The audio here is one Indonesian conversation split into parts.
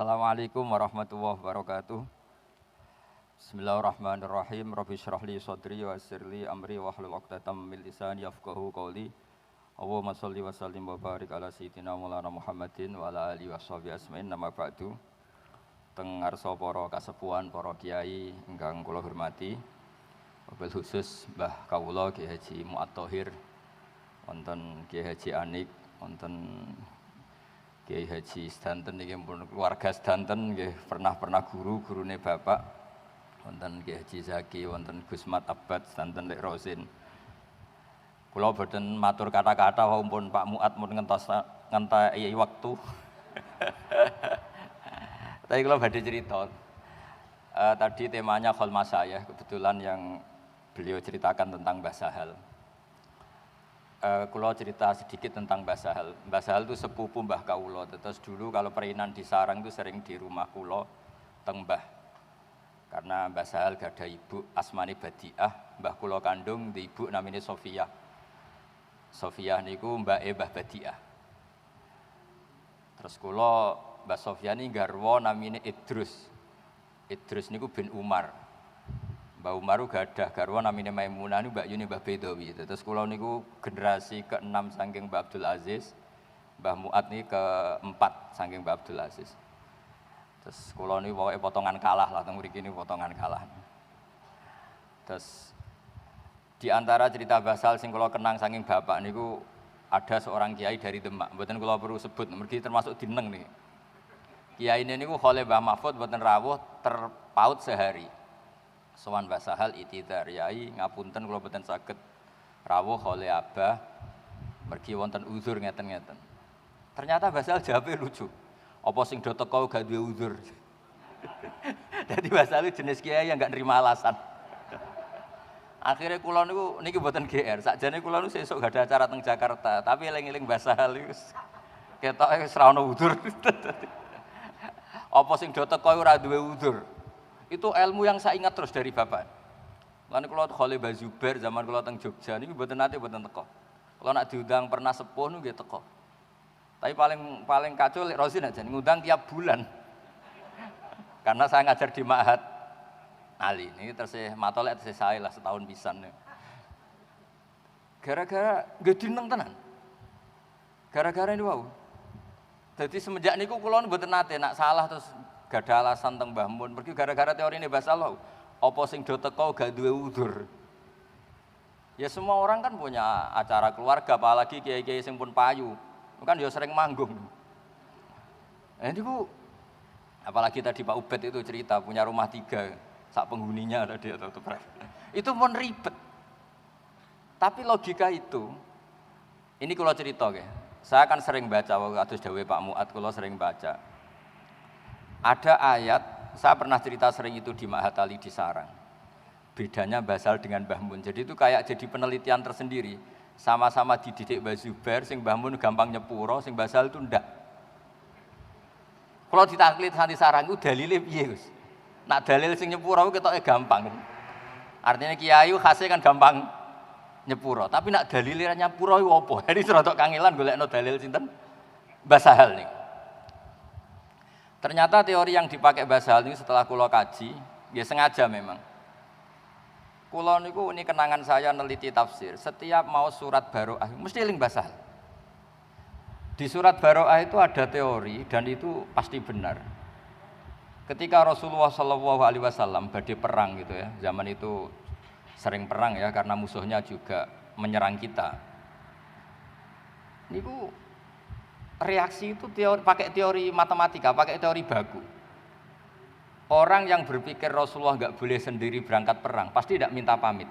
Assalamualaikum warahmatullahi wabarakatuh. Bismillahirrahmanirrahim. Rabbi shrah li sadri wa yassir li amri wahlul 'uqdatam min lisani yafqahu qawli. Allahumma shalli wa sallim wa barik ala sayyidina Maulana Muhammadin wa ala alihi washabihi ajmain. Nama ba'du. Teng ngarsa para kasepuhan, para kiai ingkang kula hormati. Wabil khusus Mbah Kawula Kiai Haji Mu'ad Thohir, wonten Kiai Haji Anik, wonten Kiai Haji sedanten niki pun keluarga sedanten nggih pernah gurune bapak, wonten Kiai Haji Zaki, wonten Gus Mat Abad sedanten Lek Rosin. Kula boten matur kata-kata walaupun Pak Mu'ad mun ngenteni waktu. Tapi kula badhe cerita. Tadi temanya kholma saya, kebetulan yang beliau ceritakan tentang Mbah Sahal. Kula cerita sedikit tentang Mbah Sahal. Mbah Sahal itu sepupu Mbah Kawula. Terus dulu kalau perinan di sarang itu sering di rumah kula teng Mbah. Karena Mbah Sahal gada ibu asmane Badiah, Mbah kula kandung di ibu namanya Sofia. Sofia niku mbake Mbah Badiah. Terus kula Mbah Sofia ni garwa namine Idrus. Idrus niku bin Umar. Mbah Umar gadah garwa namine Maimunah niku mbakyune Mbah Bedawi. Terus kula niku generasi ke-6 saking Mbah Abdul Aziz. Mbah Mu'ad ni ke-4 saking Mbah Abdul Aziz. Terus kula niku pokoke potongan kalah lah teng mriki niku potongan kalah. Terus di antara cerita Mbah Sahal sing kula kenang saking bapak niku ada seorang kiai dari Demak. Mboten kula perlu sebut, mergi termasuk dineng nih. Kiai ini niku khole Mbah Mahfud mboten rawuh terpaut sehari. Sowan Mbah Sahal itidar yai ngapunten kula mboten saged rawuh khole Abah mergi wonten uzur ngeten-ngeten. Ternyata Mbah Sahal jawabe lucu. Apa sing do teko gak duwe uzur. Dadi Mbah Sahal jenis kiai yang gak nerima alasan. Akhirnya kula niku niki mboten GR. Sakjane kula niku sesuk gak ada acara teng Jakarta, tapi eling-eling Mbah Sahal iku ketoke wis ra ono uzur. Apa sing do teko ora duwe uzur. Itu ilmu yang saya ingat terus dari bapak. Lan kula khole Mbah Zubair zaman kula teng Jogja niku mboten nate mboten teko. Kula nak diundang pernah sepuh niku nggih teko. Tapi paling kacau Lek Rosin aja ngundang tiap bulan. Karena saya ngajar di Ma'had Ali. Ini tersih matolek tersih saya lah setahun pisan. Gara-gara nggih dineng tenan. Gara-gara ini wau. Jadi semenjak niku kula mboten nate nak salah terus gak ada alasan teng Mbah Mun. Pergi gara-gara teori ini Mbah Sahal. Apa sing do teko gak duwe uzur. Ya semua orang kan punya acara keluarga, apalagi kiai-kiai sing pun payu. Kan ya sering manggung. Ini Bu, apalagi tadi Pak Ubed itu cerita punya rumah 3, sak penghuninya ada dia atau itu pun ribet. Tapi logika itu, ini kalau cerita ya. Saya kan sering baca waktu atus dawuh Pak Mu'ad, kalau sering baca. Ada ayat, saya pernah cerita sering itu di Ma'had Ali di Sarang. Bedanya Mbah Sahal dengan Mbah Mun. Jadi itu kayak jadi penelitian tersendiri. Sama-sama dididik Mbah Zubair, sing Mbah Mun gampang nyepuro, sing Mbah Sahal itu ndak. Kalau ditaklid santi Sarang itu dalile piye, Gus? Nak dalil sing nyepuro ketoke gampang. Artinya kiai khase kan gampang nyepuro, tapi nak dalile nyepuro iku apa? Jadi serodok kangelan golekno dalil sinten? Mbah Sahal niku. Ternyata teori yang dipakai Mbah Sahal ini setelah kula kaji, ya sengaja memang. Kula niku ini kenangan saya neliti tafsir. Setiap mau surat Baroah mesti eling Mbah Sahal. Di surat Baroah itu ada teori dan itu pasti benar. Ketika Rasulullah SAW badhe perang gitu ya, zaman itu sering perang ya karena musuhnya juga menyerang kita. Niku reaksi itu pakai teori matematika, pakai teori baku. Orang yang berpikir Rasulullah nggak boleh sendiri berangkat perang, pasti tidak minta pamit.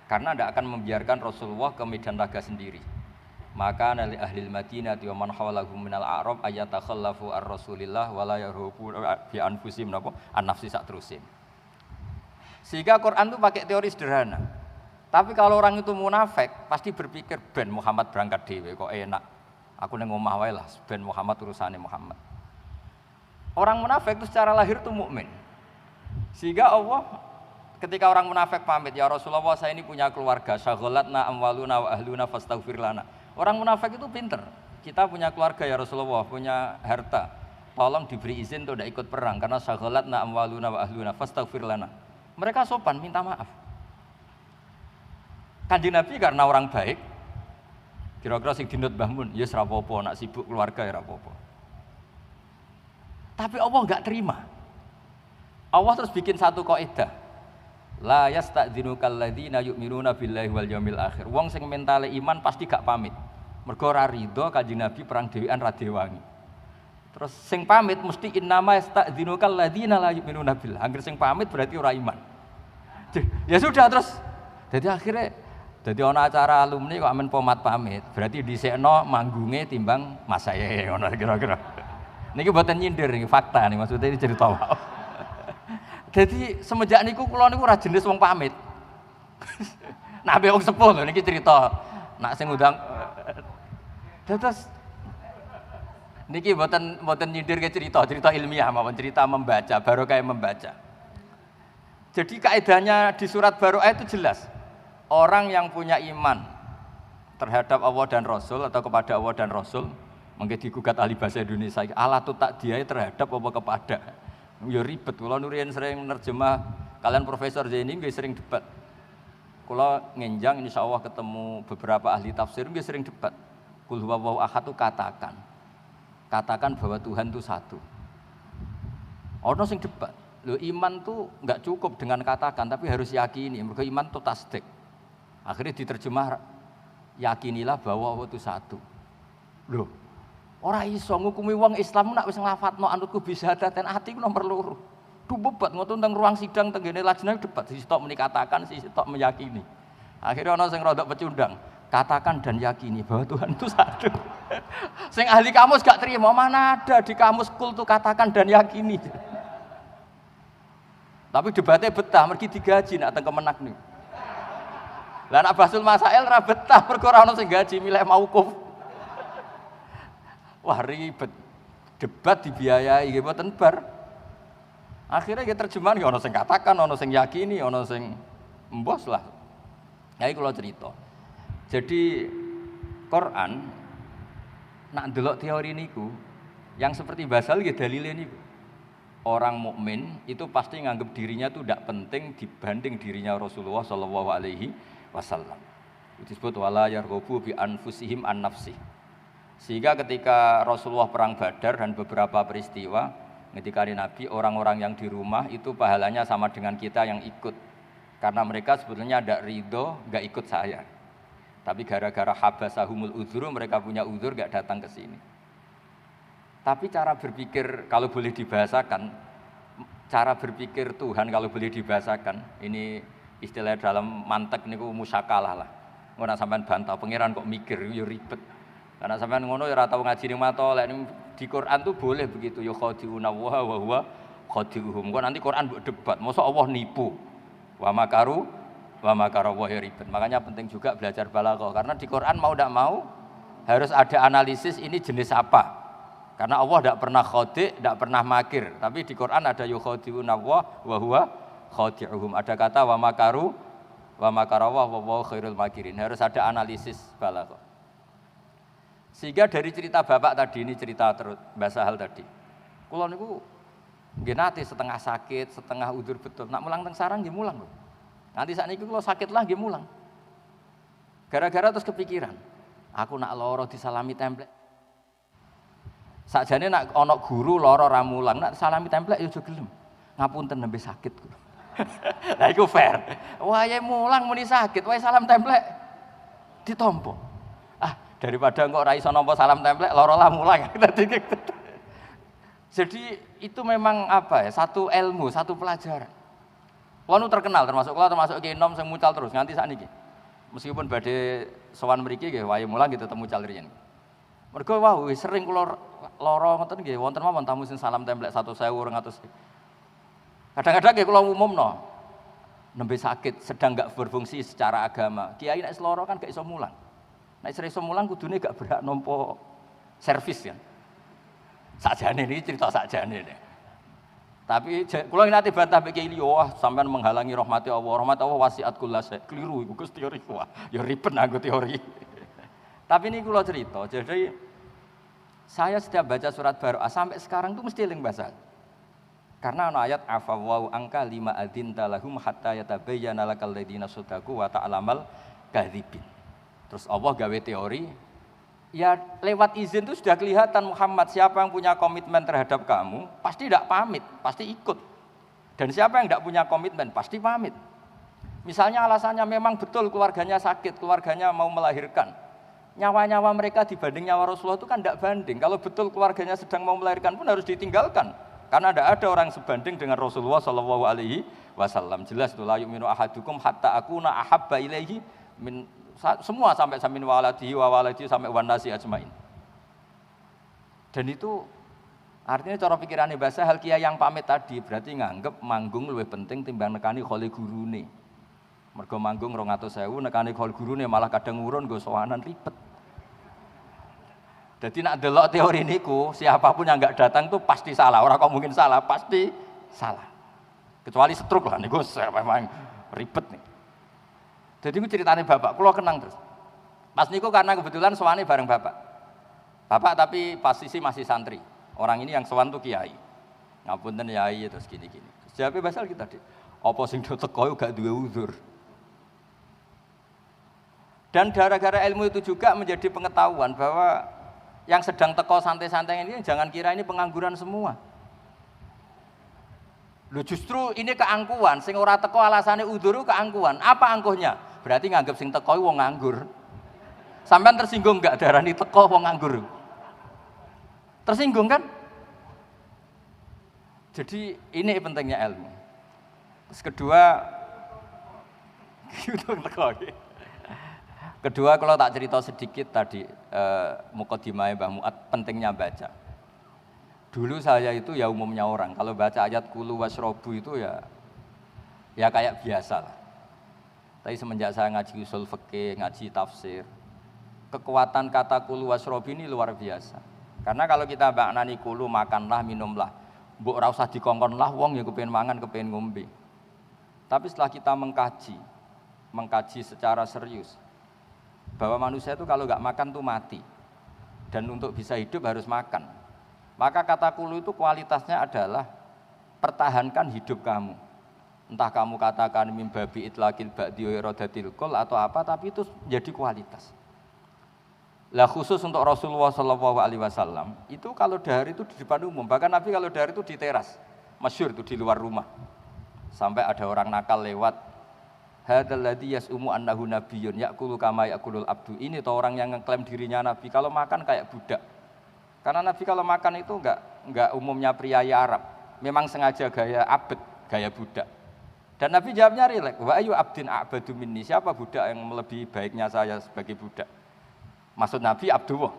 Karena tidak akan membiarkan Rasulullah ke medan laga sendiri. Maka nali ahlil Madinah wa man hawalahum minal a'rab ayatakhallafu ar-Rasulillah wa la yarhubu bi anfusihim napa an-nafsi sak terusin. Sehingga Quran itu pakai teori sederhana. Tapi kalau orang itu munafik, pasti berpikir ben Muhammad berangkat dhewe kok enak. Aku nang omah wae lah, ben Muhammad urusane Muhammad. Orang munafik itu secara lahir itu mukmin. Sehingga Allah ketika orang munafik pamit, ya Rasulullah saya ini punya keluarga, syaghalatna amwaluna wa ahluna fastaghfir lana. Orang munafik itu pinter. Kita punya keluarga ya Rasulullah, punya harta. tolong diberi izin untuk tidak ikut perang karena syaghalatna amwaluna wa ahluna fastaghfir lana. Mereka sopan minta maaf. Kanjeng Nabi karena orang baik, kira-kira sing dinut Mbah Mun, ya ora apa-apa, nak sibuk keluarga ya ora apa-apa. Tapi Allah enggak terima. Allah terus bikin satu kaidah. La yasta'dzinukal ladzina yu'minuna billahi wal yaumil akhir. Wong sing mentale iman pasti gak pamit. Mergo ora rido Kanjeng Nabi perang dhewean ra diwangi. Terus sing pamit mesti innama yasta'dzinukal ladzina la yu'minuna billah. Angger sing pamit berarti ora iman. Ya sudah terus. Jadi akhirnya jadi ana acara alumni kok amen pomat pamit. Berarti dhisikno manggunge timbang Mas saya ngono kira-kira. Niki mboten nyindir niki fakta nih maksudnya ini cerita wae. Jadi semenjak niku kula niku ora jenis wong pamit. Nah, wong sepuh lho niki cerita. Nak sing ngundang terus niki mboten nyindir ke cerita ilmiah mawon cerita membaca, baru kayak membaca. Jadi kaidahnya di surat Baroah itu jelas. Orang yang punya iman terhadap Allah dan Rasul atau kepada Allah dan Rasul, mungkin digugat ahli bahasa Indonesia, Allah tu tak dia terhadap apa kepada. Ya ribet, kalau nurian sering nerjemah, kalian Profesor Zaini nggih sering debat. Kalau ngenjang insya Allah ketemu beberapa ahli tafsir nggih sering debat. Qul huwallahu ahad itu katakan bahwa Tuhan itu satu. Ono sing debat, lo iman tuh nggak cukup dengan katakan, tapi harus yakini. Mereka iman itu tasdik. Akhirnya diterjemah yakinilah bahwa Allah itu satu. Loh, ora iso ngukumi wong Islam nak wis nglafatno anutku bisa daten ati ku nomor loro. Dubebat ngoten teng ruang sidang tenggene lajeng debat sisi tok meni katakan sisi tok meyakini. Akhirnya ana sing rodok pecundang, katakan dan yakini bahwa Tuhan itu satu. Sing ahli kamus gak terima, mana ada di kamus kul tuh katakan dan yakini. Tapi debatnya betah, mergi digaji nak teng Kemenak niku. Lah nak Basul Masail ra betah mergo ora ono sing gaji milih mauquf. Wah ribet, debat dibiayai nggih mboten bar. Akhirnya kita terjemahan ono sing katakan, ono sing yakini, ono sing embos lah. Nah iki kula cerita. Jadi Quran nak ndelok teori niku yang seperti Basal nggih dalile niku. Orang mukmin itu pasti nganggap dirinya itu tidak penting dibanding dirinya Rasulullah sallallahu alaihi wasallam. Itu disebut wala yarghabu bi anfusihim an nafsi. Sehingga ketika Rasulullah perang Badar dan beberapa peristiwa ketika Nabi, orang-orang yang di rumah itu pahalanya sama dengan kita yang ikut. Karena mereka sebetulnya ada ridho, nggak ikut saya. Tapi gara-gara habasahumul uzru, mereka punya uzur nggak datang ke sini. Tapi cara berpikir kalau boleh dibahasakan, cara berpikir Tuhan kalau boleh dibahasakan, ini istilah dalam mantek niku musyakalah lah. Ngono sampean bantah pangeran kok mikir yo ribet. Karena sampean ngono ya ora tau ngaji ning matolek di Quran tuh boleh begitu ya khadi'una wa huwa khadi'uhum. Kok nanti Quran mbok debat, mosok Allah nipu. Wa makaru wa makara wa ribet. Makanya penting juga belajar balaghah karena di Quran mau ndak mau harus ada analisis ini jenis apa. Karena Allah tidak pernah khadi', tidak pernah makir. Tapi di Quran ada yukhadi'una wa huwa khadi'uhum. Ada kata wa makaru wa makara wa huwa khairul makirin. Harus ada analisis balaghah. Sehingga dari cerita bapak tadi ini cerita terus bahasa hal tadi. Kula niku nggih nate setengah sakit, setengah udur betul. Nak mulang teng sarang nggih mulang lho. Nanti sakniki kula sakit lah nggih mulang. Gara-gara terus kepikiran, aku nak lara disalami templek. Sakjane nak ana guru lara ra mulang, nak salami templek ya aja gelem. Ngapunten nembe sakit kula. Lah iku fair. Wayahe mulang muni sakit, wayahe salam templek ditampa. Daripada engkau ora iso nampa salam templek lara lah mulang. Jadi itu memang apa ya, satu ilmu, satu pelajaran. Kulo terkenal termasuk Ki Nom sing mucal terus nganti sakniki. Meskipun badhe sowan mriki nggih wayahe mulang gitu temu mucal riyen. Mergo wau sering kula lara ngoten nggih wonten mawon tamu sing salam templek 1.200. Kadang-kadang nggih kula umumno nembe sakit sedang enggak berfungsi secara agama. Kiai nek lara kan gak iso mulang. Nek iso mulang kudune gak berhak nampa servis kan. Sakjane ini cerita sakjane nih. Tapi kula nate bantah mek Kiai wah sampean menghalangi rahmati Allah. Rahmat Allah wasiat kullasy. Keliru iku Gus teori wah. Ya ribet nganggo teori. Tapi ini kula cerita. Jadi Saya setiap baca surat Baroah sampai sekarang tuh mesti eling bahasa. Karena ana ayat afawau angka lima adzinta lahum hatta yatabayyana lakal ladzina shadaku wa ta'lamal kadzibin. Terus Allah gawe teori, ya lewat izin itu sudah kelihatan Muhammad siapa yang punya komitmen terhadap kamu pasti tidak pamit, pasti ikut. Dan siapa yang tidak punya komitmen pasti pamit. Misalnya alasannya memang betul keluarganya sakit, keluarganya mau melahirkan. Nyawa-nyawa mereka dibanding nyawa Rasulullah itu kan tidak banding. Kalau betul keluarganya sedang mau melahirkan pun harus ditinggalkan. Karena tidak ada orang sebanding dengan Rasulullah Shallallahu Alaihi Wasallam. Jelas tuh la yu'minu ahadukum hatta akuna ahabba ilaihi min semua sampai min waladihi wa waladihi sampai wan nasi ajmain. Dan itu artinya cara pikirannya bahasa hal kiai yang pamit tadi berarti nganggep manggung lebih penting timbang nekani kholi gurune. Mergo manggung 200.000 nekani kholi gurune malah kadang ngurun nggo sowanan ribet. Jadi nak delok teori niku, siapapun yang enggak datang tuh pasti salah. Orang kok mungkin salah, pasti salah. Kecuali stroke lah niku memang ribet nih. Jadi itu ceritanya bapak, kula kenang terus. Pas niku karena kebetulan sowane bareng bapak. Bapak tapi posisi masih santri. Orang ini yang sowan tuh kiai. Ngapunten yai terus gini-gini. Jawabe basal kita tadi. Apa sing do teko gak duwe uzur. Dan gara-gara ilmu itu juga menjadi pengetahuan bahwa yang sedang teko santai-santai ini jangan kira ini pengangguran semua. Loh justru ini keangkuhan, sing ora teko alasane udzur keangkuhan. Apa angkuhnya? Berarti nganggep sing teko wong nganggur. Sampean tersinggung enggak darani teko wong nganggur? Tersinggung kan? Jadi ini pentingnya ilmu. Terus kedua kalau tak cerita sedikit tadi mukadimah Mbah Muat pentingnya baca. Dulu saya itu ya umumnya orang kalau baca ayat kulu wasrobu itu ya kayak biasa lah. Tapi semenjak saya ngaji usul fikih, ngaji tafsir, kekuatan kata kulu wasrobu ini luar biasa. Karena kalau kita maknani kulu makanlah, minumlah, mbok ora usah dikongkon lah wong ya kepengin mangan, kepengin ngombe. Tapi setelah kita mengkaji secara serius bahwa manusia itu kalau nggak makan tuh mati dan untuk bisa hidup harus makan. Maka kata kulu itu kualitasnya adalah pertahankan hidup kamu. Entah kamu katakan mimbabi itlaqil ba'di wa iradatil qul atau apa, tapi itu jadi kualitas. Lah khusus untuk Rasulullah SAW itu kalau dahar itu di depan umum, bahkan Nabi kalau dahar itu di teras, masyhur itu di luar rumah. Sampai ada orang nakal lewat, hadzal ladzi yas'umu annahu nabiyyun ya'kulu kama ya'kulul abdu. Ini tuh orang yang ngeklaim dirinya nabi, kalau makan kayak budak. Karena Nabi kalau makan itu enggak umumnya pria Arab. Memang sengaja gaya abd, gaya budak. Dan Nabi jawabnya rileks, wa ayu abdin a'badu minni, siapa budak yang melebihi baiknya saya sebagai budak? Maksud Nabi Abdullah.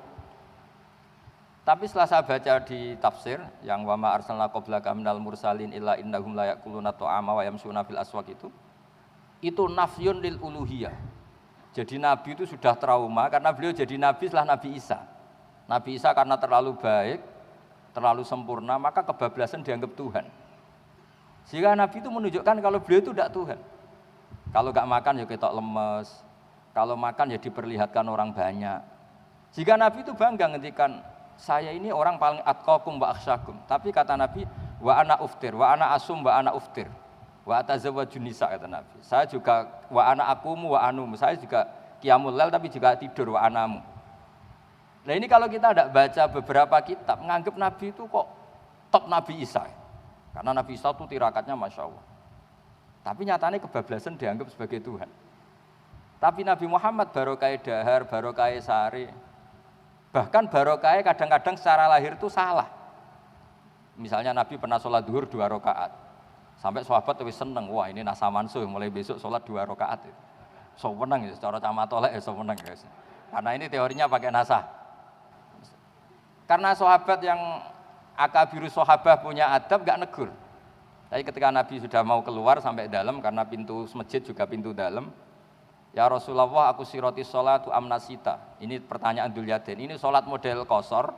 Tapi setelah saya baca di tafsir yang wa ma arsalna qablaka minal mursalin illa innahum la ya'kuluna ta'ama wa yamshuna fil aswaq itu nafyun lil uluhiyah. Jadi Nabi itu sudah trauma karena beliau jadi Nabi setelah Nabi Isa. Nabi Isa karena terlalu baik, terlalu sempurna, maka kebablasan dianggap Tuhan. Sehingga Nabi itu menunjukkan kalau beliau itu tidak Tuhan. Kalau nggak makan ya ketok lemes, kalau makan ya diperlihatkan orang banyak. Jika Nabi itu bangga ngendikan, saya ini orang paling atqakum wa akhsyakum. Tapi kata Nabi, wa ana uftir, wa ana asum, wa ana uftir. Wa atazawwajun nisa kata Nabi. Saya juga wa ana akumu wa anum. Saya juga qiyamul lail tapi juga tidur wa anamu. Nah ini kalau kita tidak baca beberapa kitab, menganggap Nabi itu kok top Nabi Isa. Karena Nabi Isa itu tirakatnya Masya Allah. Tapi nyatanya kebablasan dianggap sebagai Tuhan. Tapi Nabi Muhammad barokah dahar, barokah sari. Bahkan barokah kadang-kadang secara lahir itu salah. Misalnya Nabi pernah sholat duhur 2 rakaat. Sampai sahabat lebih seneng, wah ini nasa mansuh, mulai besok sholat 2 rakaat. So menang ya, secara camatolek ya so menang guys. Karena ini teorinya pakai nasa. Karena sahabat yang akabiru sahabah punya adab gak negur. Tapi ketika Nabi sudah mau keluar sampai dalam, karena pintu masjid juga pintu dalam, ya Rasulullah aku siroti sholatu amnasita. Ini pertanyaan Dzulyaden. Ini sholat model qashar.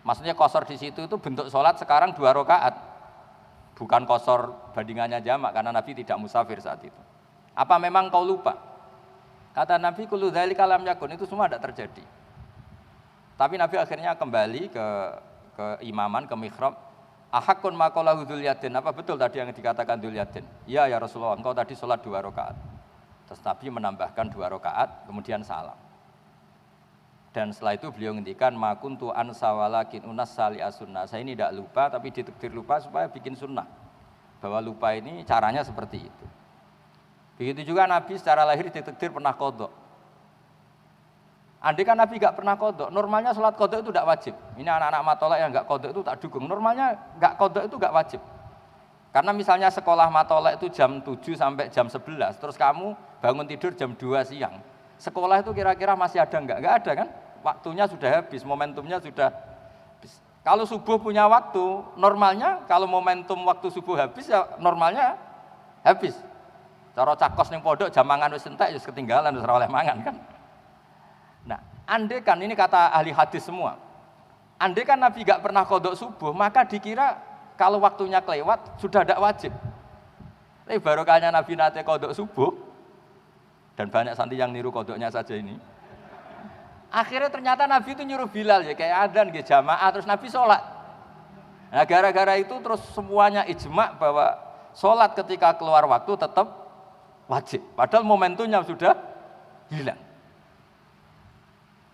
Maksudnya qashar di situ itu bentuk sholat sekarang 2 rakaat. Bukan qashar bandingannya jamak karena Nabi tidak musafir saat itu. Apa memang kau lupa? Kata Nabi kullu dzalika lam yakun, itu semua tidak terjadi. Tapi Nabi akhirnya kembali ke imaman, ke mihrab. Ahakun maqalahu dzul yadain. Apa betul tadi yang dikatakan dzul yadain? Iya ya Rasulullah, engkau tadi sholat 2 rakaat. Terus Nabi menambahkan 2 rakaat, kemudian salam. Dan setelah itu beliau ngendikan ma kuntu ansa walakin unas sali as-sunnah. Saya ini tidak lupa tapi ditakdir lupa supaya bikin sunnah. Bahwa lupa ini caranya seperti itu. Begitu juga Nabi secara lahir ditakdir pernah qadha. Andai kan Nabi enggak pernah qadha, normalnya sholat qadha itu tidak wajib. Ini anak-anak matolak yang enggak qadha itu tak dukung. Normalnya enggak qadha itu enggak wajib. Karena misalnya sekolah matolak itu jam 7 sampai jam 11, terus kamu bangun tidur jam 2 siang. Sekolah itu kira-kira masih ada enggak? Enggak ada kan? Waktunya sudah habis, momentumnya sudah habis. Kalau subuh punya waktu, normalnya kalau momentum waktu subuh habis ya normalnya habis. Cara cakos ning pondok jam mangan wis entek wis ketinggalan wis ora oleh mangan kan. Nah, andai kan ini kata ahli hadis semua. Andai kan Nabi enggak pernah qadha subuh, maka dikira kalau waktunya kelewat sudah tidak wajib. Tapi barokahnya Nabi nate qadha subuh dan banyak santri yang niru qadhanya saja ini. Akhirnya ternyata Nabi itu nyuruh Bilal ya kayak adzan nggih jamaah terus Nabi sholat. Nah, gara-gara itu terus semuanya ijma bahwa sholat ketika keluar waktu tetap wajib. Padahal momentumnya sudah hilang.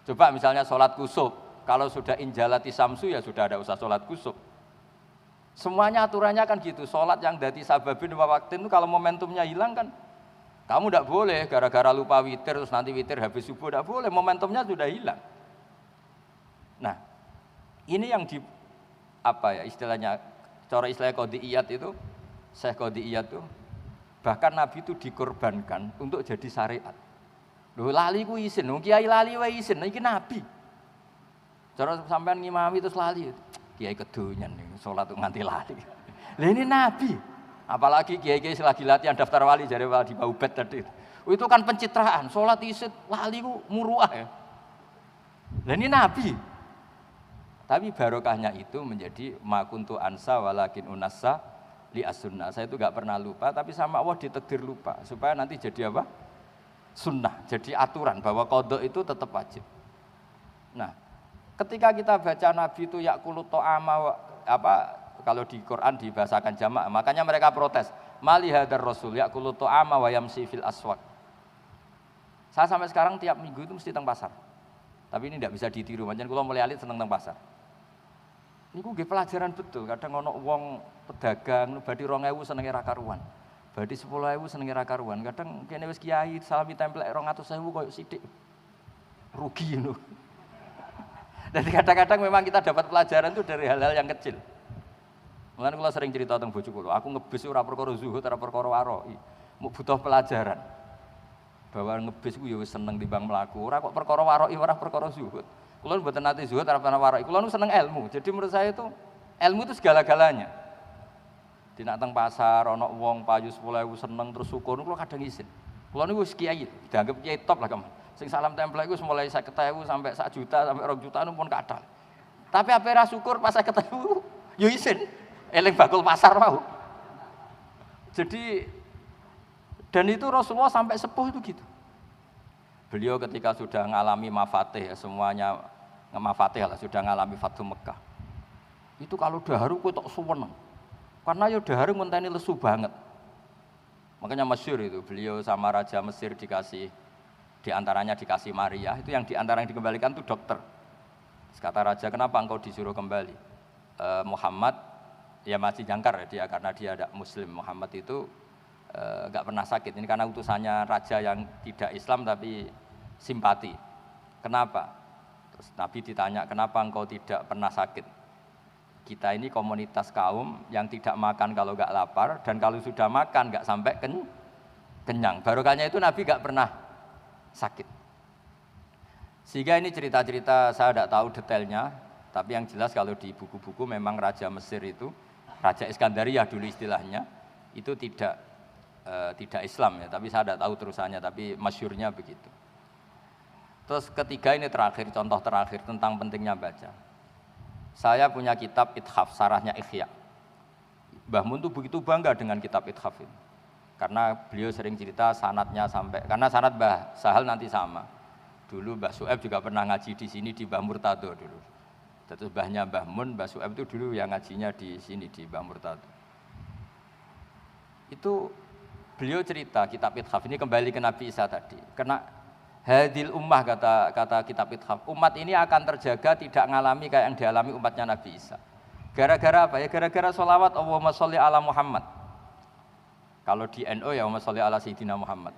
Coba misalnya sholat kusuf, kalau sudah injalati samsu ya sudah ada usah sholat kusuf. Semuanya aturannya kan gitu, sholat yang dati sababin wa waktin itu kalau momentumnya hilang kan, kamu tidak boleh gara-gara lupa witir terus nanti witir habis subuh, tidak boleh, momentumnya sudah hilang. Nah, ini yang di apa ya istilahnya, cara istilah qadhiyat itu, Syekh qadhiyat itu, bahkan Nabi itu dikorbankan untuk jadi syariat. Lho lali ku isin, kiai lali wae isin, iki Nabi. Cara sampean ngimami terus lali, kiai kedonyan nih, salat nganti lali. Lah ini Nabi. Apalagi kiai-kiai selagi latihan daftar wali jare wali Baubet tadi. Itu kan pencitraan, salat isin lali ku muruah ya. Lah ini Nabi. Tapi barokahnya itu menjadi ma kuntu ansa walakin unassa li as-sunnah. Saya itu enggak pernah lupa, tapi sama Allah ditakdir lupa supaya nanti jadi apa? Sunnah, jadi aturan bahwa qadha itu tetap wajib. Nah, ketika kita baca Nabi itu yakulut ta'ama apa kalau di Quran dibahasakan jamaah, makanya mereka protes. Mali hadar rasul yakulut ta'ama wa yamsi fil aswaq. Saya sampai sekarang tiap minggu itu mesti teng pasar. Tapi ini tidak bisa ditiru, pancen kula mulai alit seneng teng pasar. Niku nggih pelajaran betul, kadang ono wong pedagang badhe 2000 senenge ra karuan. Badhe 10.000 senenge ra karuan. Kadang kene wis kiai salami templek 200.000 koyo sithik. Rugi ngono. Jadi kadang-kadang memang kita dapat pelajaran itu dari hal-hal yang kecil. Mulane kula sering cerita tentang bojo kula, aku ngebis ora perkara zuhud, ora perkara waroi. Mau butuh pelajaran. Bahwa ngebis ku ya wis seneng timbang mlaku, ora kok perkara waroi, ora perkara zuhud. Kula mboten nate zuhud, ora pernah waroi. Kula nu seneng ilmu. Jadi menurut saya itu ilmu itu segala-galanya. Di nak teng pasar ana wong payu 10.000 seneng terus syukur kula kadang isin. Kula niku wis kiai, dianggap kiai top lah kamu. Sing salam templek iku mulai 50.000 sampai 1 juta sampai 2 juta pun kathah. Tapi ape ra syukur pas 50.000 yo isin. Eling bakul pasar mau. Jadi dan itu Rasulullah sampai sepuh itu gitu. Beliau ketika sudah mengalami mafatih semuanya mafatih lah sudah mengalami Fathu Mekah. Itu kalau daharu kowe tok suweneng. Karena ya dahar ngenteni lesu banget. Makanya masyhur itu beliau sama Raja Mesir dikasih diantaranya dikasih Maria, itu yang diantara yang dikembalikan itu dokter. Kata Raja, kenapa engkau disuruh kembali? Muhammad ya masih jangkar ya dia karena dia ada Muslim. Muhammad itu enggak pernah sakit. Ini karena utusannya raja yang tidak Islam tapi simpati. Kenapa? Terus Nabi ditanya, kenapa engkau tidak pernah sakit? Kita ini komunitas kaum yang tidak makan kalau nggak lapar dan kalau sudah makan nggak sampai kenyang. Barokahnya itu Nabi nggak pernah sakit. Sehingga ini cerita-cerita saya tidak tahu detailnya, tapi yang jelas kalau di buku-buku memang Raja Mesir itu, Raja Iskandariyah dulu istilahnya, itu tidak Islam ya, tapi saya tidak tahu terusannya, tapi masyhurnya begitu. Terus ketiga ini terakhir, contoh terakhir tentang pentingnya baca. Saya punya kitab Ithaf, sarahnya Ihya. Mbah Mun tuh begitu bangga dengan kitab Ithaf ini. Karena beliau sering cerita sanadnya sampai, karena sanad Mbah Sahal nanti sama. Dulu Mbah Su'aib juga pernah ngaji di sini di Mbah Murtado dulu. Terus mbahnya Mbah Mun, Mbah Su'aib itu dulu yang ngajinya di sini di Mbah Murtado. Itu beliau cerita kitab Ithaf ini kembali ke Nabi Isa tadi. Karena hadil ummah kata kitab Ithaf, umat ini akan terjaga tidak ngalami kayak yang dialami umatnya Nabi Isa. Gara-gara apa ya? Gara-gara sholawat Allahumma sholli ala Muhammad. Kalau di NU ya Allahumma sholli ala Sayyidina Muhammad.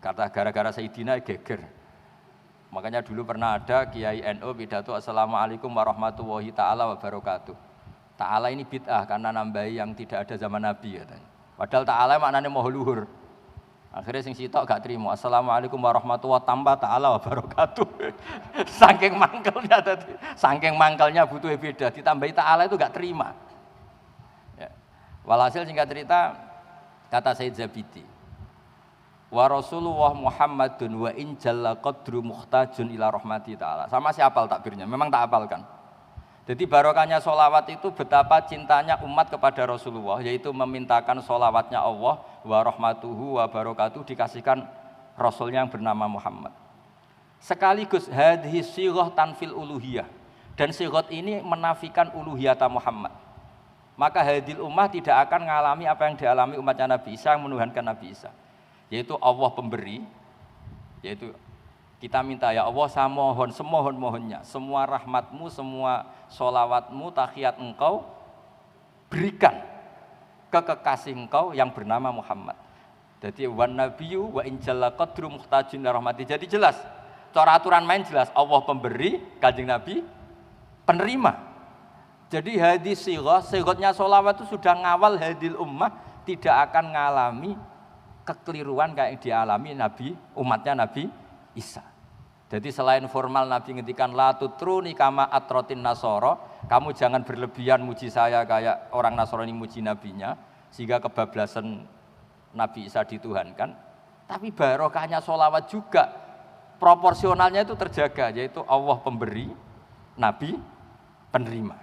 Kata gara-gara Sayyidina geger. Makanya dulu pernah ada Kiai NU pidato Assalamualaikum warahmatullahi ta'ala wabarakatuh. Ta'ala ini bid'ah karena nambahi yang tidak ada zaman Nabi katanya. Padahal ta'ala maknanya moho luhur. Akhirnya sing sitok gak terima. Assalamualaikum warahmatullahi tambah ta'ala wabarakatuh. Saking mangkelnya tadi. Saking mangkelnya butuh beda. Ditambahi ta'ala itu gak terima. Ya. Walhasil singkat cerita kata Sayyid Zabidi. Wa Rasulullah Muhammadun wa in jalla qadru muhtajun ila rahmati ta'ala. Sama si hafal takbirnya, memang tak hafalkan. Jadi barokahnya sholawat itu betapa cintanya umat kepada Rasulullah, yaitu memintakan sholawatnya Allah wa rahmatuhu wa barakatuh dikasihkan Rasulnya yang bernama Muhammad. Sekaligus hadhi sighah tanfil uluhiyah. Dan sighah ini menafikan uluhiyata Muhammad. Maka hadil ummah tidak akan mengalami apa yang dialami umatnya Nabi Isa yang menuhankan Nabi Isa. Yaitu Allah pemberi, yaitu kita minta ya Allah saya mohon semohon-mohonnya semua rahmatmu, semua sholawatmu, tahiyat engkau berikan ke kekasih engkau yang bernama Muhammad. Jadi wan nabiyyu wa in jalla qadru muhtajin rahmati. Jadi jelas, cara aturan main jelas Allah pemberi, Kanjeng Nabi penerima. Jadi hadis sighahnya sholawat itu sudah ngawal hadil ummah tidak akan ngalami kekeliruan kayak yang dialami Nabi, umatnya Nabi Isa. Jadi selain formal Nabi ngendikan la tutruni kama atrotin nasoro, kamu jangan berlebihan muji saya kayak orang Nasrani muji nabinya sehingga kebablasan Nabi Isa dituhankan. Tapi barokahnya sholawat juga proporsionalnya itu terjaga, yaitu Allah pemberi, Nabi penerima.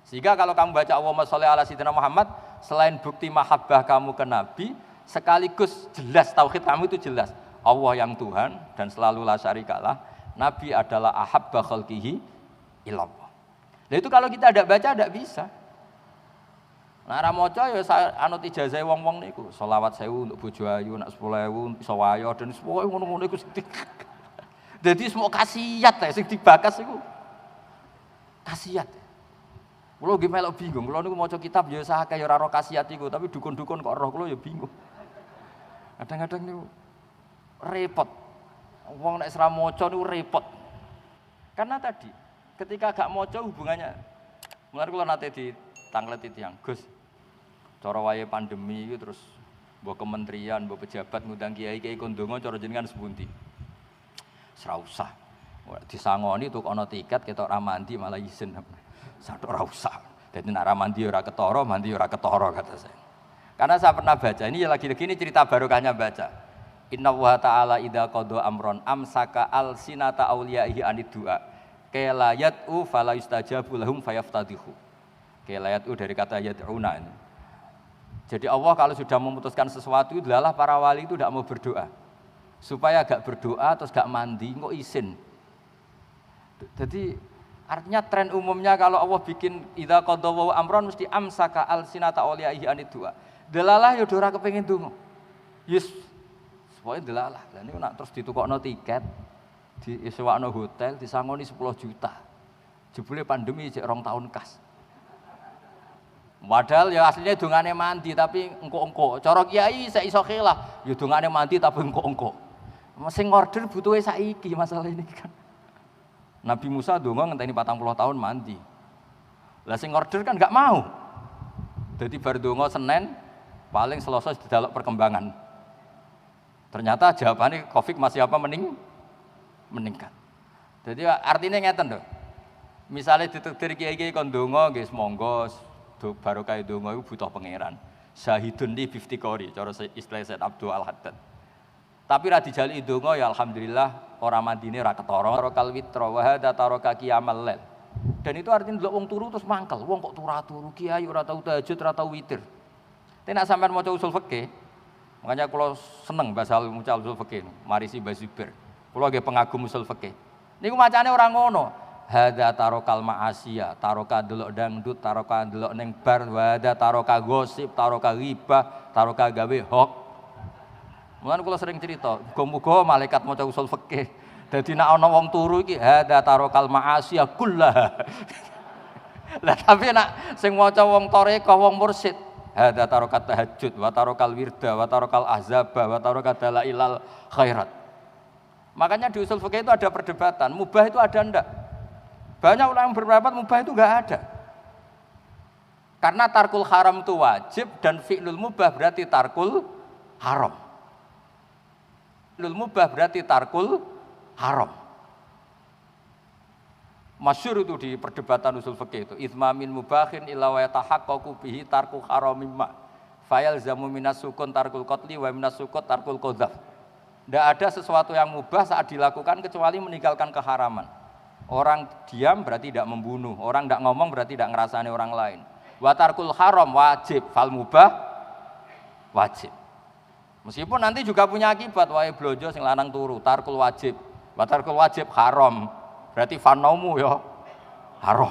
Sehingga kalau kamu baca Allahumma sholli ala sayyidina Muhammad, selain bukti mahabbah kamu ke Nabi, sekaligus jelas tauhid kamu itu jelas Allah yang Tuhan dan selalu la syarikalah, Nabi adalah ahabba khalqihi ilallah. Nah itu kalau kita tidak baca tidak bisa. Nah ra maca ya anut ijazah wong-wong niku, selawat 1000 untuk bojo ayu, nak 10.000 iso wayo dan semua ngono-ngono iku. Jadi semua khasiat sing dibakas iku. Khasiat. Kulo nggih melok bingung, kulo niku maca kitab ya sakake ya ora ro khasiat iku, tapi dukun-dukun kok roh kulo ya bingung. Kadang-kadang niku repot. Wong nek ora maca niku repot. Karena tadi ketika gak maca hubungannya. Mulane kula nate ditangleti tiyang, Gus. Cara wayahe pandemi iki terus mbok kementerian, mbok pejabat ngundang kiai-kiai kon donga cara jenengan sepundi. Ora usah. Disangoni tuk ana tiket ketok ra mandi malah izin. Satok ora usah. Dadi nek ra mandi ora ketara, mandi ora ketara kata saya. Karena saya pernah baca, ini lagi-lagi ini cerita barokahnya baca. Inna wa ta'ala idha qadha amron amsaka al-sinata awliyaihi anid du'a kela yad'u fala yustajabu lahum fayaftadihu. Kela yad'u dari kata yad'una ini. Jadi Allah kalau sudah memutuskan sesuatu, adalah para wali itu tidak mau berdoa. Supaya gak berdoa terus gak mandi, kok izin. Jadi artinya tren umumnya kalau Allah bikin idha qadha wa amron mesti amsaka al-sinata awliyaihi anid du'a. Delalah ya ora kepengin donga. Yes, pokoke delalah. Lah niku nak terus ditukokno tiket, disewakno hotel, disangoni 10 juta. Jebule pandemi jek 2 tahun kas. Padahal ya aslinya dongane mandi tapi engko-engko. Cara kiai sak iso khilaf, ya dongane mandi tapi engko-engko. Sing order butuhe saiki masalah ini kan. Nabi Musa donga ngenteni 40 tahun mandi. Lah sing order kan enggak mau. Jadi bar donga Senin paling Selasa didelok perkembangan. Ternyata jawabannya Covid masih apa meningkat. Jadi artinya ngeten lho. Misalnya ditakdir kiai-kiai kon donga nggih monggo barokah donga iku butuh pangeran. Syahidun li biftikori cara istilah Said Abdul Al-Haddad. Tapi ra dijali donga ya alhamdulillah ora mandine ora ketara. Tarakal witra wa hadza taraka qiyamal lail. Dan itu artinya delok wong turu terus mangkel. Wong kok turu kiai ora tau tahajud, ora tau witir. Nek sampean maca usul fikih, makanya kalau seneng bahasa usul fikih, marisi Mbah Zubair. Kula nggih pengagum usul fikih. Niku macane ora ngono. Hadza tarokal ma'asiya, taroka delok dangdut, taroka delok ning bar, hadza taroka gosip, taroka ghibah, taroka gawe hoax. Mulane kula sering cerita, muga-muga malaikat maca usul fikih. Dadi nek ana wong turu iki hadza tarokal ma'asiya kullah. Lah tapi nek sing maca wong toreka, wong mursyid, hadza tarokat tahajud, wa tarokal wirda, wa tarokal ahzaba, wa tarokal dalailal khairat. Makanya di usul fikih itu ada perdebatan, mubah itu ada ndak? Banyak ulama yang berpendapat mubah itu enggak ada. Karena tarkul haram itu wajib dan fi'lul mubah berarti tarkul haram. Fi'lul mubah berarti tarkul haram. Masyhur itu di perdebatan usul fikih itu, itsmamin mubahin illa wa yatahaqqaqu bihi tarku haramin ma. Fayal zamu minas sukun tarkul qatli wa minas sukut tarkul qadzaf. Tidak ada sesuatu yang mubah saat dilakukan kecuali meninggalkan keharaman. Orang diam berarti tidak membunuh, orang tidak ngomong berarti tidak ngerasani orang lain. Wa tarkul haram wajib, fal mubah wajib. Meskipun nanti juga punya akibat, wae blojo sing lanang turu, tarkul wajib. Wa tarkul wajib haram, berarti fanaumu ya haram.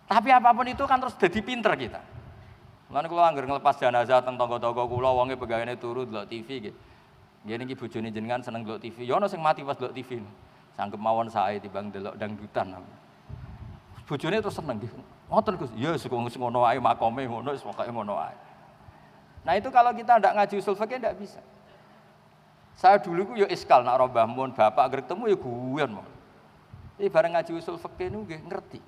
Tapi apapun itu kan terus jadi pinter kita. Lan kula anggere nglepas jenazah teng tangga-tangga kula wonge pegawene turu delok TV nggih. Nggih niki bojone jenengan seneng delok TV. Ya ana sing mati pas delok TV. Sanggup mawon sae timbang delok dangdutan. Bojone terus seneng nggih. Ngoten Gus. Ya ngono wae makome ngono wis pokoke ngono wae. Nah itu kalau kita ndak ngaji usul fikih ndak bisa. Saya dulu ku ya iskal nak Mbah Mun bapak anggere ketemu ya guyon mong. Iki bareng ngaji usul fikih niku nggih ngerti.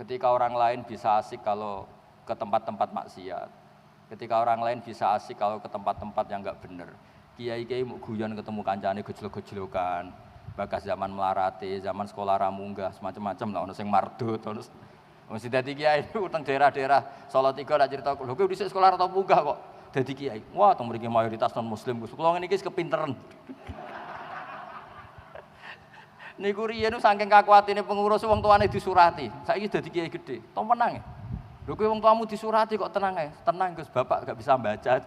Ketika orang lain bisa asik kalau ke tempat-tempat maksiat. Ketika orang lain bisa asik kalau ke tempat-tempat yang enggak bener. Kiai-kiai mau guyon ketemu kancane gejlok-gejlokan. Bakas zaman melarate, zaman sekolah ramunggah, semacam-macam lah, ono sing mardut, ono mesti dadi kiai itu teng daerah-daerah Solo 3 nak cerita, lho kowe dhisik sekolah rata munggah kok dadi kiai. Wah, teng mriki mayoritas non muslim, Gus. Kula ngene iki kepinteran. Niku riyen saking kakuatine pengurus wong tuane disurati, saiki dadi kiai gede. Tom menang ya. Lho kowe wong tuamu disurati kok tenang ae. Tenang Gus, Bapak gak bisa baca.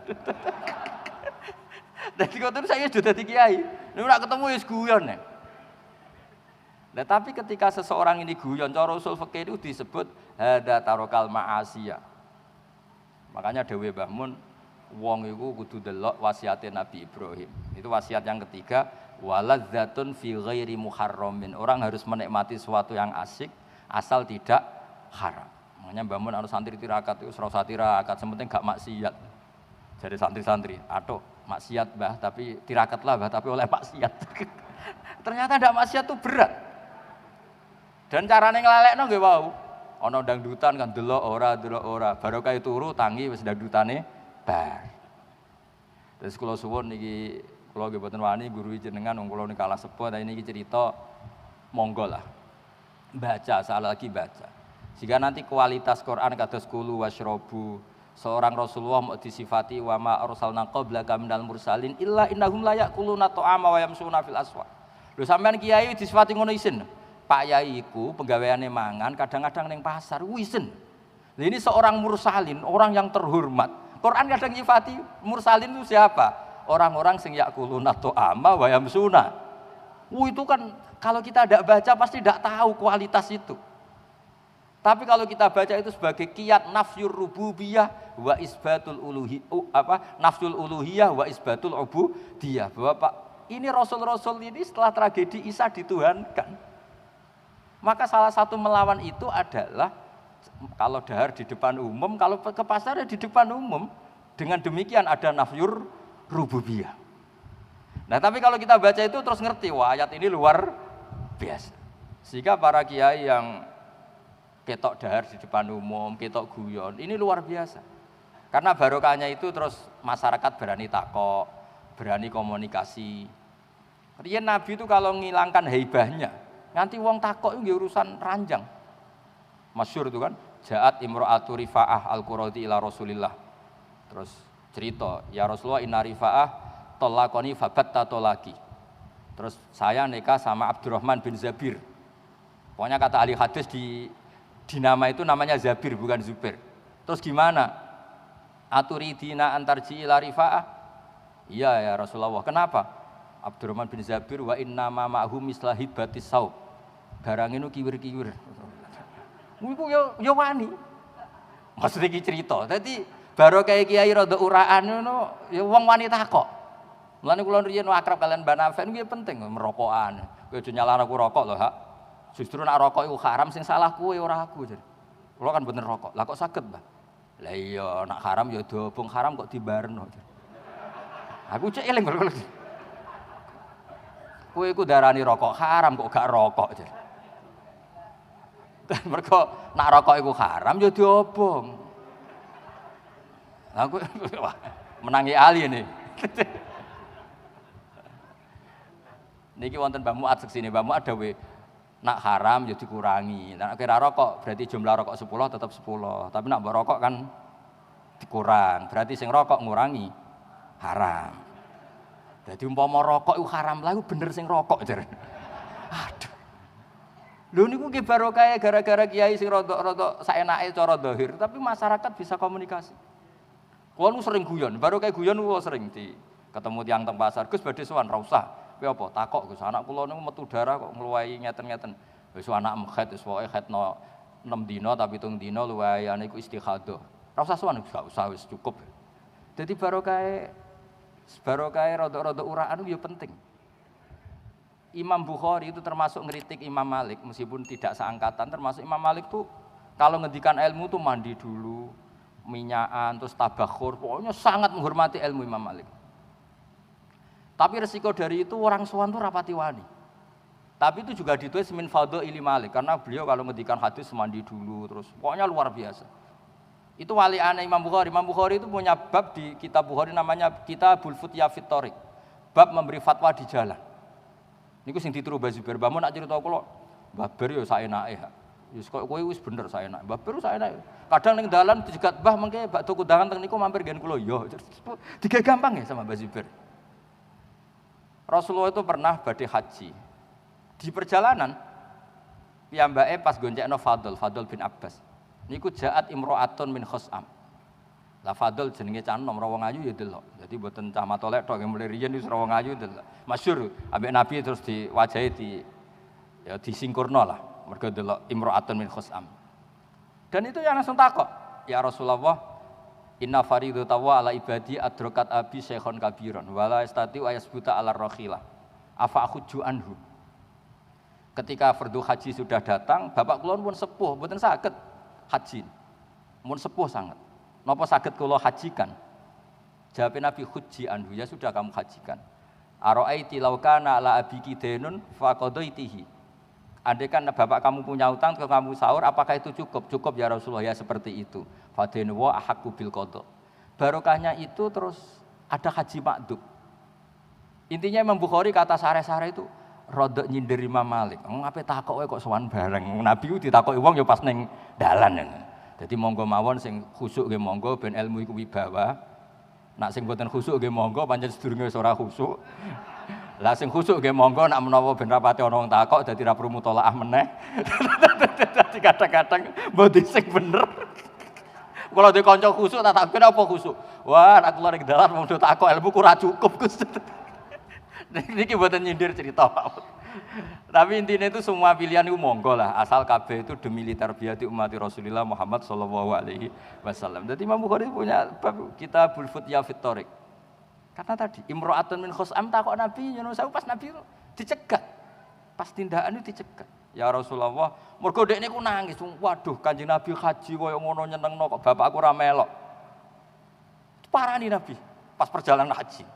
Dadi kok terus saya sudah dadi kiai. Niku nak ketemu wis guyon ya. Nah, tapi ketika seseorang ini guyon, cara usul fikih itu disebut hadza tarokal ma'asiya. Makanya Dewi Mbah Mun, wong iku kudu delok wasiate Nabi Ibrahim. Itu wasiat yang ketiga, waladzatun fi ghairi muharramin. Orang harus menikmati sesuatu yang asik asal tidak haram. Makanya Mbah Mun anu santri tirakat itu ora usah tirakat, sementing gak maksiat. Jadi santri-santri, aduh maksiat Mbah, tapi tirakatlah Mbah, tapi oleh maksiat. Ternyata ndak maksiat itu berat. Dan carane nglalekno nggih wau. Ana dangdutan kan delok ora, barokah turu tangi wis dangdutane bar. Terus kula suwun niki kula nggih boten wani guru jenengan wong kula niki kalah sepuh ta niki cerita monggo lah. Baca, salah lagi baca. Sehingga nanti kualitas Quran kados kulu wasyrobu. Seorang Rasulullah mau disifati wa ma arsalna qablaka minal mursalin illa innahum la yaquluna ta'ama wa yamsuna fil aswaq. Lho sampean kiai disifati ngono isin. Pak Yai iku penggaweane mangan kadang-kadang ning pasar wisen. Nah, ini seorang mursalin, orang yang terhormat. Quran kadang nyifati mursalin itu siapa? Orang-orang sing yakuluna ta'ama wa yamsuna. Itu kan kalau kita tidak baca pasti tidak tahu kualitas itu. Tapi kalau kita baca itu sebagai kiat nafyur rububiyah wa isbatul nafsul uluhiyah wa isbatul ubudiyah. Bahwa Pak, ini rasul-rasul ini setelah tragedi Isa dituhankan. Maka salah satu melawan itu adalah kalau dahar di depan umum, kalau ke pasar ya di depan umum. Dengan demikian ada nafyur rububiyah. Nah tapi kalau kita baca itu terus ngerti, wah ayat ini luar biasa. Sehingga para kiai yang ketok dahar di depan umum, ketok guyon, ini luar biasa. Karena barokahnya itu terus masyarakat berani takok, berani komunikasi. Riyen Nabi itu kalau menghilangkan haibahnya, nanti wong takok itu urusan ranjang. Masyhur itu kan, Ja'at imra'atu Rifa'ah al-Quradi ila Rasulillah. Terus cerita, ya Rasulullah inna Rifa'ah tolakoni fabatta tolaki. Terus saya nikah sama Abdurrahman bin Zabir. Pokoknya kata ahli hadis di nama itu namanya Zabir bukan Zubair. Terus gimana? Aturidina antarji ila Rifa'ah? Iya ya Rasulullah. Kenapa? Abdurrahman bin Zabir wa inna ma ma'hum mislahibatis saub. Barang itu kiwir-kiwir. Iku ya wani. Maksudnya iki cerita. Dadi baru kayak kiai rada uraan ngono ya wong wani takok. Mulane kula riyen akrab kalian Mbak Nafen kuwi penting merokokan. Kowe aja nyalahno aku rokok lho, Hak. Justru nek rokok iku haram sing salah kowe ora aku. Kula kan bener rokok. Lah kok saged, Mbah? Lah iya nek haram ya diobong haram kok dibarno. Aku cek eling kok. Kowe iku darani rokok haram kok gak rokok. Mergo nak rokok iku haram ya diobong. Aku menangi ali ini. Niki wonten Mbah Muat seksine Mbah Muat dawuh nak haram ya dikurangi. Nek kira rokok berarti jumlah rokok 10 tetap 10. Tapi nak mbok rokok kan dikurang. Berarti sing rokok ngurangi haram. Jadi umpama rokok itu haram lah, itu bener sing rokok jar. Aduh. Lho niku ki barokah gara-gara kiai sing rodok-rodok saenake cara zahir, tapi masyarakat bisa komunikasi. Kulo nu sering guyon, barokah guyon kulo sering di ketemu tiyang teng pasar, Gus badhe sowan ra usah. Kowe apa takok Gus, anak kula niku metu darah kok ngluwahi ngeten-ngeten. Wis anak mekhet wis pokoke khetno 6 dina tapi 7 dina luwihane iku istikhadah. Ra usah sowan Gus, gak usah wis cukup. Jadi barokah rodok-rodok uraan itu ya penting. Imam Bukhari itu termasuk ngeritik Imam Malik meskipun tidak seangkatan, termasuk Imam Malik tuh kalau ngendikan ilmu tuh mandi dulu, minyakan, terus tabakhur, pokoknya sangat menghormati ilmu Imam Malik. Tapi resiko dari itu orang sowan tuh rapati wani. Tapi itu juga ditulis min fadhaili Malik karena beliau kalau ngendikan hadis mandi dulu terus pokoknya luar biasa. Itu wali aneh Imam Bukhari. Imam Bukhari itu punya bab di kitab Bukhari namanya Kitabul Futya fit Thoriq. Bab memberi fatwa di jalan. Niku sing ditiru Mbah Zubair. Mbah nak cerita kula, Mbah Ber yo saenake. Wis koyo kowe wis bener saenake. Mbah Ber saenake. Kadang ning dalan dijegat, "Mbah mengke bakdo kundangan teng niku mampir nggen kula." Yo. Digawe gampang ya sama Mbah Zubair. Rasulullah itu pernah badhe haji. Di perjalanan piyambake pas goncekno Fadl bin Abbas. Niku jaat imro'atun min khos'am. Lah Fadl jenenge cah nom ra wong ayu ya delok. Dadi mboten cah matolek tok mulai riyen wis ra wong ayu delok. Masyhur ambek Nabi terus diwajahi ya disingkurno lah. Mergo delok imro'atun min khos'am. Dan itu yang langsung takok, "Ya Rasulullah, inna faridata wa ala ibadi adrokat abi syekhon kabiron wala istati wa yasbuta ala rakhilah. Afa akhudju anhu." Ketika fardu haji sudah datang, bapak kula pun sepuh, mboten saged haji, mun sepuh sangat. Napa saged kula hajikan? Jawab Nabi hujji anhu, ya sudah kamu hajikan. Ara'aiti law kana ala abiki denun faqadaitihi. Andai kan bapak kamu punya utang ke kamu sahur, apakah itu cukup? Cukup ya Rasulullah, ya seperti itu. Fadenu wa ahaqqu bil qada. Barokahnya itu terus ada haji makdum. Intinya Imam Bukhari kata sare-sare itu rodok nyindir Imam Malik. Ngapain takoke kok sowan bareng. Nabi ku ditakoki wong ya pas ning dalan. Jadi monggo mawon sing khusuk nggih monggo ben ilmu iku wibawa. Nak sing boten khusuk nggih monggo pancen sedurunge ora khusuk. Lah sing khusuk nggih monggo nak menawa ben rapati ana wong takok dadi ra perlu mutolaah meneh. Dadi kadang-kadang mboten sing bener. Kalau dhe kanca khusuk tak takon apa khusuk? Wah, nak kula ning dalan wong do takok ilmu ku ora cukup Gus. Niki buatan nyindir cerita. Tapi intinya itu semua pilihan itu monggo lah, asal KB itu demi tarbiyati umat Rasulullah Muhammad sallallahu alaihi wasallam. Jadi Imam Bukhari punya bab Kitabul Futya fit Thoriq. Karena tadi imro'atun min khos'am takok Nabi, saya pas Nabi itu dicegat. Pas tindakan itu dicegat. Ya Rasulullah, mergo dekne ku nangis. Waduh, Kanjeng Nabi haji koyo ngono nyenengno kok bapakku ra melok. Parani Nabi pas perjalanan haji.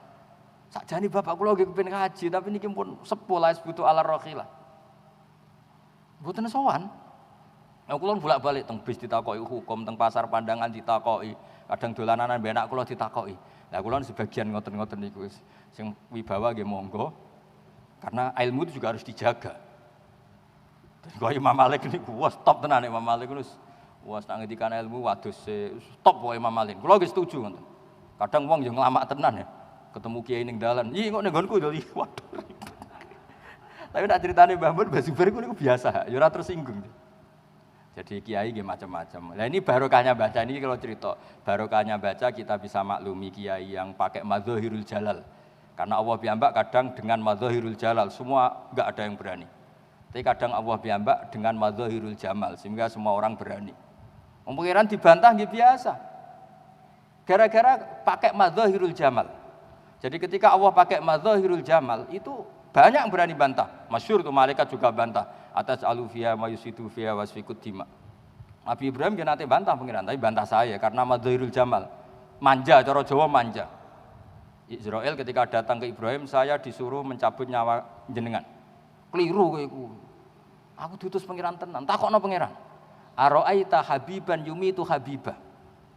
Sakjane bapak kula nggih kepengin ngaji, tapi niki pun sepuh la isbutu ala rakhilah. Mboten sowan. Nah kula bolak-balik teng bis ditakoki hukum, teng pasar pandangan ditakoki, kadang dolanan mbek anak kula ditakoki. Lah kula sebagian ngoten-ngoten niku sing wibawa nggih monggo. Karena ilmu itu juga harus dijaga. Dan kaya Imam Malik niku wis top tenan Imam Malik niku wis nak ngendikan ilmu waduh top wae Imam Malik. Kula nggih setuju ngoten. Kadang wong yo nglamak tenan ya. Ketemu kiai ning dalan, "Ih kok ning nggonku lho." Waduh. Tapi nak critane Mbah Mun Mbah Zubair niku biasa, ya ora tersinggung. Jadi kiai nggih macam-macam. Lah ini barokahnya baca ini kalau cerita, barokahnya baca kita bisa maklumi kiai yang pakai madzahirul jalal. Karena Allah piyambak kadang dengan madzahirul jalal, semua enggak ada yang berani. Tapi kadang Allah piyambak dengan madzahirul jamal, sehingga semua orang berani. Pengiran dibantah nggih biasa. Gara-gara pakai madzahirul jamal. Jadi ketika Allah pakai madzahirul jamal, itu banyak yang berani bantah. Masyhur tuh malaikat juga bantah. Atas alufiya mayusidu fiya wasfikut dima. Nabi Ibrahim dia nanti bantah pengiran, tapi bantah saya karena madzahirul jamal. Manja, cara Jawa manja. Israel ketika datang ke Ibrahim, saya disuruh mencabut nyawa jenengan. Keliru kayakku. Aku diutus pengiran tenan. Takokno pengiran. Aro'aita habiban yumitu habibah.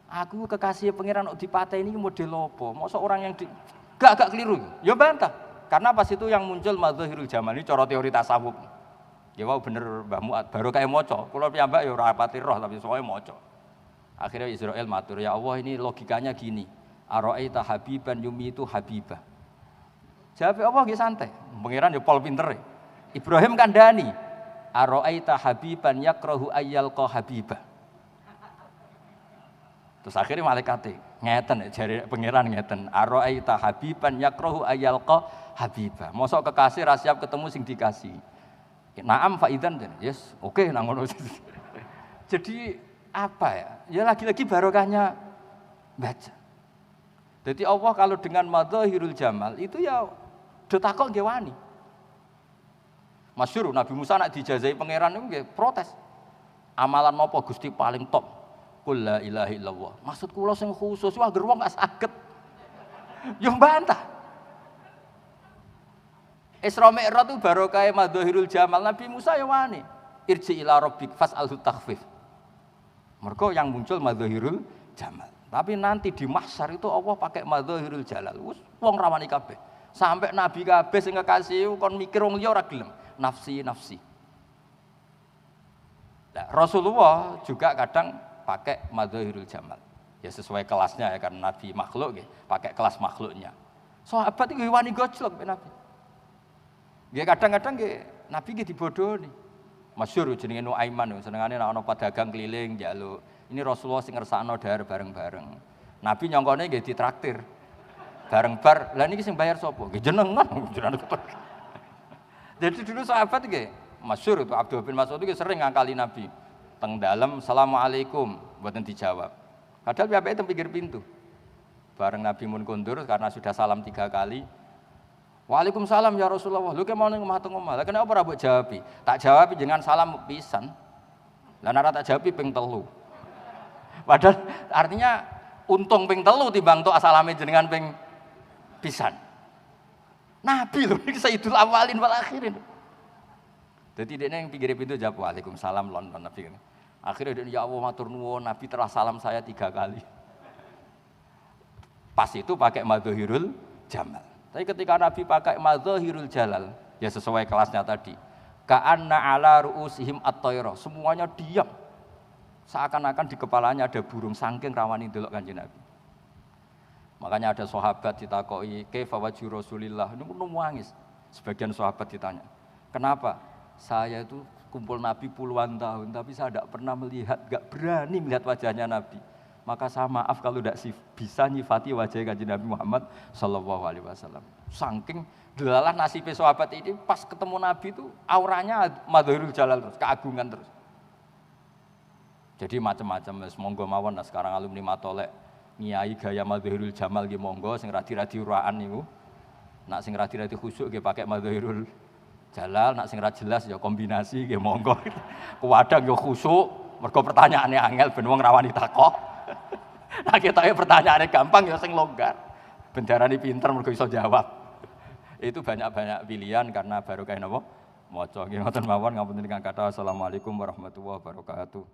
Aku kekasih pengiran kok dipateni model apa? Masa orang yang gak keliru. Ya bantah. Karena pas itu yang muncul madzahirul jamal ini cara teori tasawuf. Ya wow bener Mbah Muat baru kayak moco. Kula piyambak ya ora pati roh tapi soalnya moco. Akhirnya Israel matur, ya Allah ini logikanya gini. Aro'aita habiban yumitu habibah. Jawab Allah nggih santai. Pengiran ya pol pinter. Ibrahim kandhani. Aro'aita habiban yakrahu ayyalqa habibah. Terus akhirnya malaikate ngeten jare pengiran ngeten. Aro'aita habiban yakrahu ayyalqa habibah. Mosok kekasih ra siap ketemu sing dikasih. Naam faidan yes, oke nang ngono. Jadi apa ya? Ya lagi-lagi barokahnya baca. Jadi Allah kalau dengan madzahirul jamal itu ya do takok nggih wani. Masyhur Nabi Musa nak dijazai pangeran niku nggih protes. Amalan napa Gusti paling top? Qul la ilaha illallah. Maksud kula sing khusus wah ger wong gak saged. Yo bantah. Isra Mi'raj itu barokah madzahirul jamal Nabi Musa ya wani. Irji ila rabbik fas'alhu takhfif. Mergo yang muncul madzahirul jamal. Tapi nanti di mahsyar itu Allah pakai madzahirul jalal. Wong rawani kabeh. Sampai nabi kabeh sing kekasih kon mikir wong liya ora gelem. Nafsi. Nah, Rasulullah juga kadang pakai madzahirul jamal. Ya sesuai kelasnya ya karena nabi makhluk nggih, pakai kelas makhluknya. Sahabat iki wani gojlok nabi. Nggih kadang-kadang nggih nabi nggih dibodohi. Masyhur jenenge Nuaiman senengane nek ana pedagang keliling njaluk. Ini Rasulullah sing ngersakno dahar bareng-bareng. Nabi nyongkone nggih ditraktir. Bareng bar. Lah niki sing bayar sapa? Nggih jenengan. Jadi dulu sahabat nggih masyhur itu Abdul bin Mas'ud itu sering ngakali Nabi. Teng dalem Assalamualaikum mboten dijawab. Padahal piyambake teng pinggir pintu. Bareng Nabi mun kondur karena sudah salam 3 kali. Waalaikumsalam ya Rasulullah. Lho ke mau ning omah teng omah. Lah kenapa ora mbok jawabi? Tak jawab jenengan salam pisan. Lah nek tak jawab ping 3. Padahal artinya untung ping 3 timbang tok salame jenengan ping pisan. Nabi lho iki sayyidul awalin wal akhirin. Dadi dekne ning pinggir pintu jawab Waalaikumsalam lon Nabi. Akhirnya dia ya Allah matur nuwun Nabi telah salam saya 3 kali. Pas itu pakai madzahirul jamal. Tapi ketika Nabi pakai madzahirul jalal, ya sesuai kelasnya tadi. Ka'anna ala ru'usihim at-tayra, semuanya diam. Seakan-akan di kepalanya ada burung saking rawani delok Kanjeng Nabi. Makanya ada sahabat ditakoki, "Kaifa wajhu Rasulillah?" Niku nangis. Sebagian sahabat ditanya, "Kenapa? Saya itu kumpul Nabi puluhan tahun, tapi saya tidak pernah melihat, enggak berani melihat wajahnya Nabi." Maka saya maaf kalau tidak bisa nyifati wajah Kanjeng Nabi Muhammad sallallahu alaihi wasallam. Saking delalah nasibnya sahabat ini pas ketemu Nabi itu auranya madzahirul jalal terus, keagungan terus. Jadi macam-macam monggo mawon nah sekarang alumni Matolek ngiyai gaya madzahirul jamal nggih monggo sing radi-radi uraan niku. Nak sing radi-radi khusyuk nggih pakai madzahirul jalal, nak sing ra jelas ya kombinasi nggih monggo. Kuwadang ya khusyuk, mergo pertanyaane angel ben wong rawani takok. Nah kita pertanyaannya gampang ya sing longgar. Bendarane pinter mergo iso jawab. Itu banyak-banyak pilihan karena baru kayak napa? Maca nggih ngoten mawon ngapunten ingkang kathah. Assalamualaikum warahmatullahi wabarakatuh.